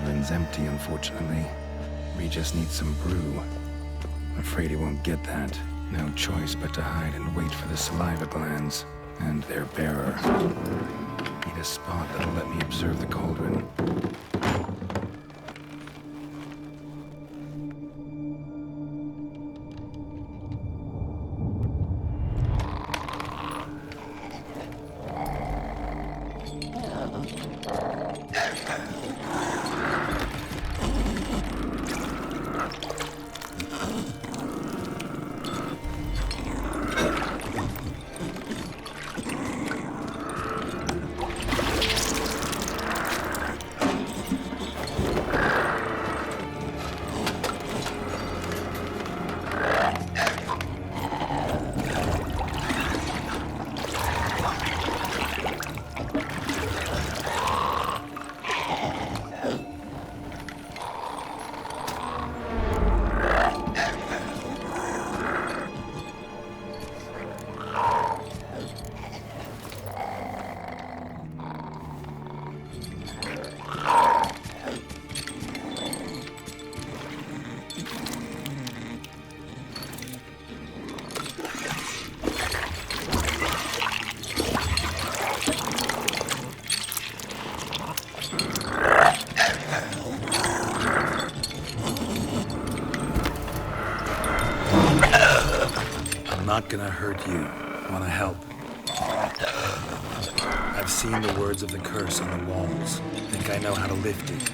cauldron's empty, unfortunately. We just need some brew. Afraid he won't get that. No choice but to hide and wait for the saliva glands and their bearer. Need a spot that'll let me observe the cauldron. Not gonna hurt you. Wanna help? I've seen the words of the curse on the walls. Think I know how to lift it.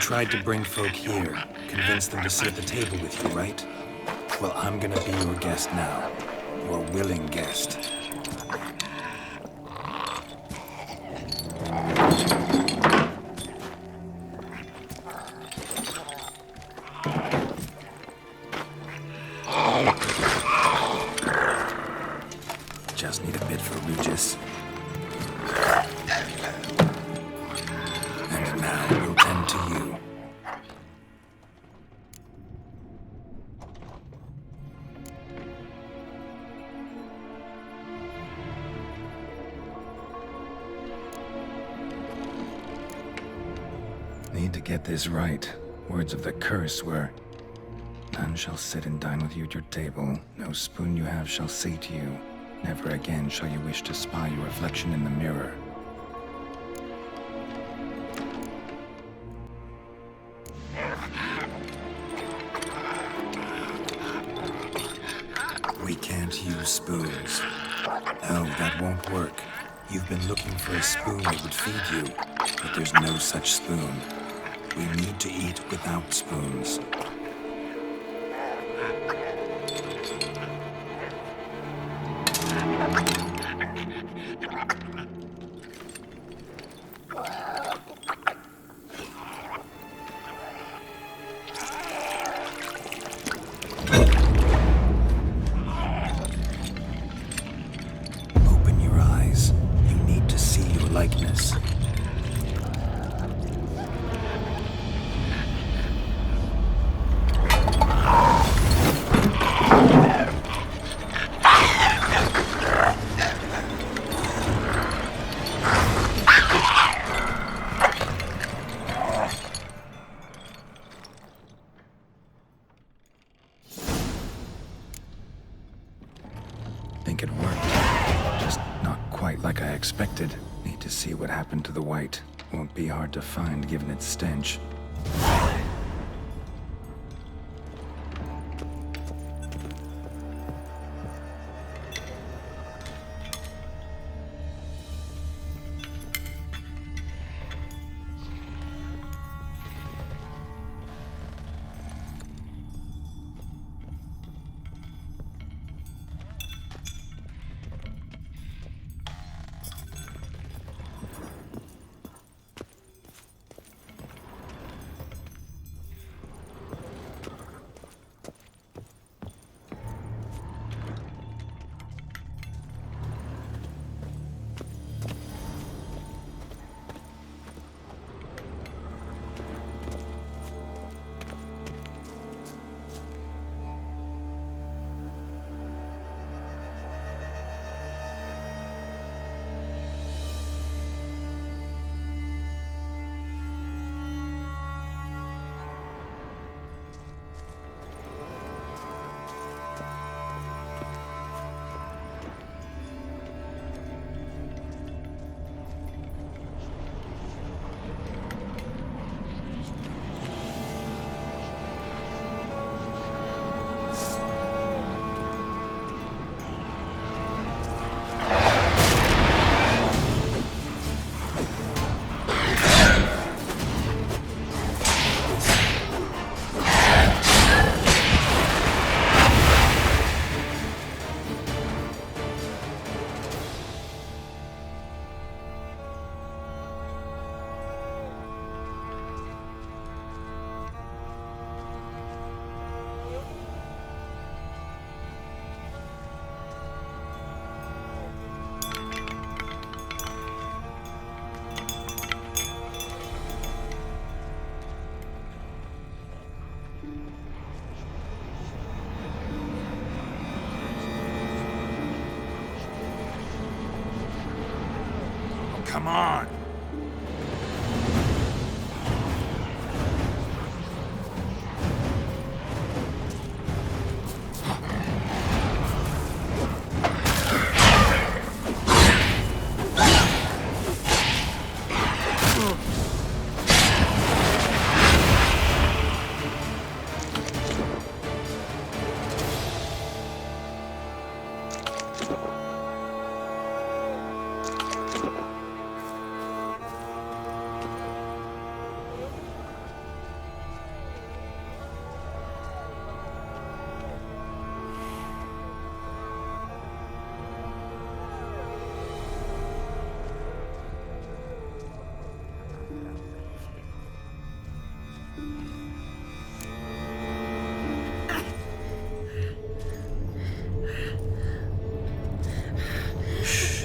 Tried to bring folk here, convince them to sit at the table with you, right? Well, I'm gonna be your guest now. Your willing guest. Just need a bit for Regis. And now we'll tend to you. Need to get this right. Words of the curse were, "None shall sit and dine with you at your table. No spoon you have shall say to you. Never again shall you wish to spy your reflection in the mirror." We can't use spoons. No, that won't work. You've been looking for a spoon that would feed you, but there's no such spoon. We need to eat without spoons. Open your eyes. You need to see your likeness. Think it worked. Just not quite like I expected. Need to see what happened to the white. Won't be hard to find given its stench. come on!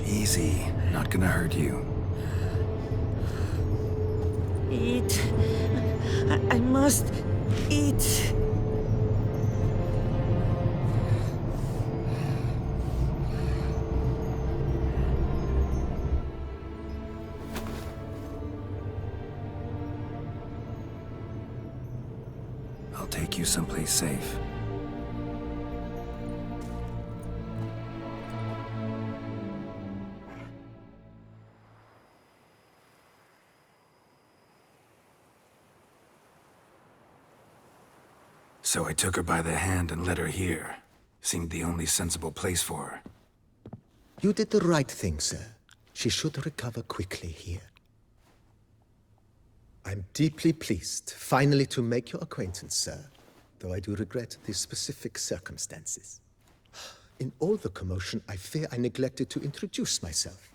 Easy. Not gonna hurt you. Eat. I must eat. I'll take you someplace safe. So I took her by the hand and led her here. Seemed the only sensible place for her. You did the right thing, sir. She should recover quickly here. I'm deeply pleased, finally, to make your acquaintance, sir, though I do regret the specific circumstances. In all the commotion, I fear I neglected to introduce myself.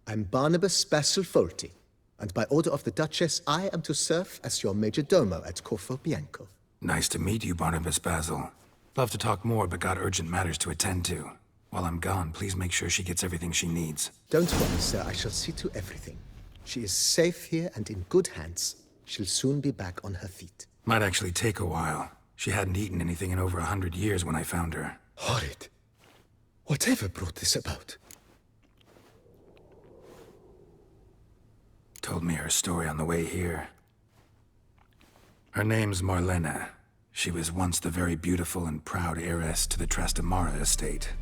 I'm Barnabas Basilfolti, and by order of the Duchess, I am to serve as your major domo at Corfo Bianco. Nice to meet you, Barnabas Basil. Love to talk more, but got urgent matters to attend to. While I'm gone, please make sure she gets everything she needs. Don't worry, sir. I shall see to everything. She is safe here and in good hands. She'll soon be back on her feet. Might actually take a while. She hadn't eaten anything in over 100 years when I found her. Horrid. Whatever brought this about? Told me her story on the way here. Her name's Marlene. She was once the very beautiful and proud heiress to the Trastamara estate.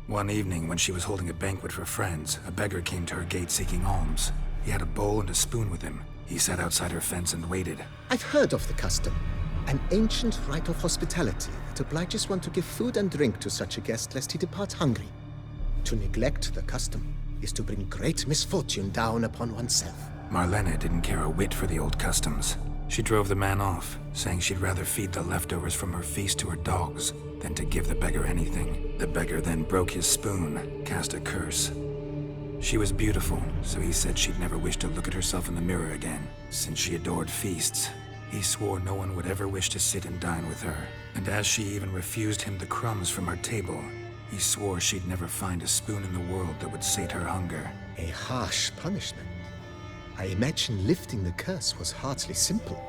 One evening, when she was holding a banquet for friends, a beggar came to her gate seeking alms. He had a bowl and a spoon with him. He sat outside her fence and waited. I've heard of the custom. An ancient rite of hospitality that obliges one to give food and drink to such a guest lest he depart hungry. To neglect the custom is to bring great misfortune down upon oneself. Marlene didn't care a whit for the old customs. She drove the man off, saying she'd rather feed the leftovers from her feast to her dogs than to give the beggar anything. The beggar then broke his spoon, cast a curse. She was beautiful, so he said she'd never wish to look at herself in the mirror again. Since she adored feasts, he swore no one would ever wish to sit and dine with her. And as she even refused him the crumbs from her table, he swore she'd never find a spoon in the world that would sate her hunger. A harsh punishment. I imagine lifting the curse was hardly simple.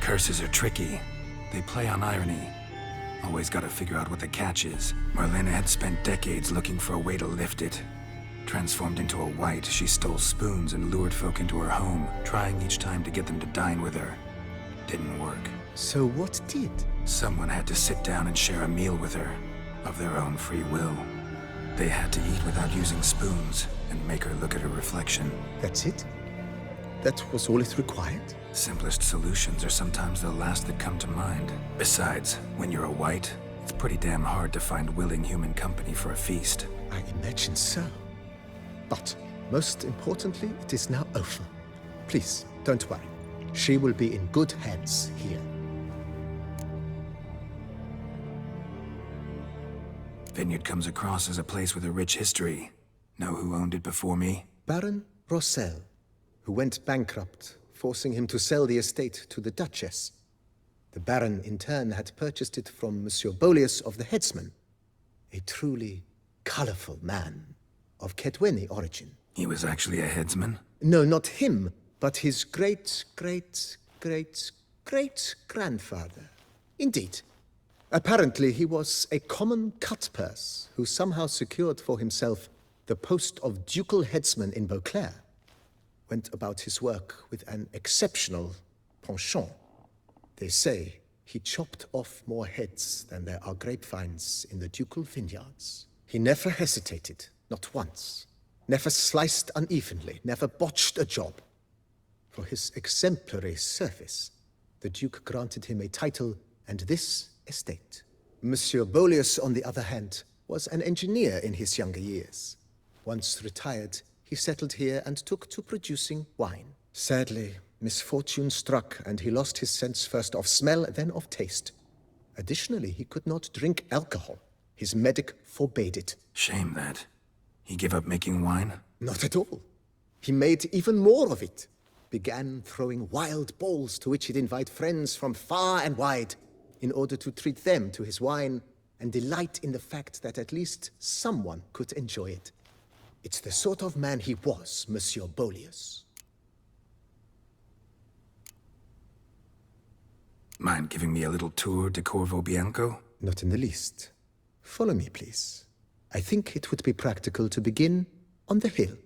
Curses are tricky. They play on irony. Always gotta figure out what the catch is. Marlene had spent decades looking for a way to lift it. Transformed into a wight, she stole spoons and lured folk into her home, trying each time to get them to dine with her. Didn't work. So what did? Someone had to sit down and share a meal with her, of their own free will. They had to eat without using spoons, and make her look at her reflection. That's it? That was all it required? Simplest solutions are sometimes the last that come to mind. Besides, when you're a wight, it's pretty damn hard to find willing human company for a feast. I imagine so. But, most importantly, it is now over. Please, don't worry. She will be in good hands here. Vineyard comes across as a place with a rich history. Know who owned it before me? Baron Rossel, who went bankrupt, forcing him to sell the estate to the Duchess. The Baron, in turn, had purchased it from Monsieur Bolius of the Headsman, a truly colorful man of Kedweni origin. He was actually a headsman? No, not him, but his great-great-great-great-grandfather. Indeed. Apparently, he was a common cut-purse who somehow secured for himself the post of ducal headsman in Beauclair. Went about his work with an exceptional penchant. They say he chopped off more heads than there are grapevines in the ducal vineyards. He never hesitated, not once. Never sliced unevenly, never botched a job. For his exemplary service, the Duke granted him a title and this estate. Monsieur Beaulius, on the other hand, was an engineer in his younger years. Once retired, he settled here and took to producing wine. Sadly, misfortune struck and he lost his sense first of smell, then of taste. Additionally, he could not drink alcohol. His medic forbade it. Shame that. He gave up making wine? Not at all. He made even more of it. Began throwing wild balls to which he'd invite friends from far and wide in order to treat them to his wine and delight in the fact that at least someone could enjoy it. It's the sort of man he was, Monsieur Beaulius. Mind giving me a little tour de Corvo Bianco? Not in the least. Follow me, please. I think it would be practical to begin on the hill.